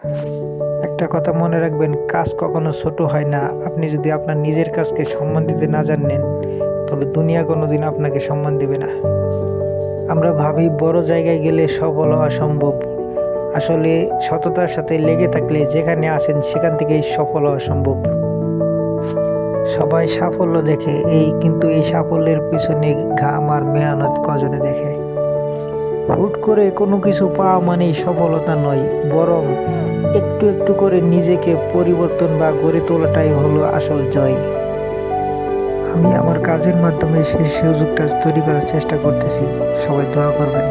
একটা কথা মনে রাখবেন, কাজ কখনো ছোট হয় না। আপনি যদি আপনার নিজের কাজকে সম্মান দিতে না জানেন, তবে দুনিয়া কোনোদিন আপনাকে সম্মান দিবে না। আমরা ভাবি বড় জায়গায় গেলে সফল হওয়া সম্ভব। আসলে সততার সাথে লেগে থাকলে যেখানে আছেন সেখান থেকেই সফল হওয়া সম্ভব। সবাই সাফল্য দেখে কিন্তু এই সাফল্যের পিছনে ঘাম আর মেহনত কজনে দেখে। হুট করে কোনো কিছু পাওয়া মানেই সফলতা নয়, বরং একটু একটু করে নিজেকে পরিবর্তন বা গড়ে তোলাটাই হলো আসল জয়। আমি আমার কাজের মাধ্যমে সেই সুযোগটা তৈরি করার চেষ্টা করতেছি। সবাই দোয়া করবেন।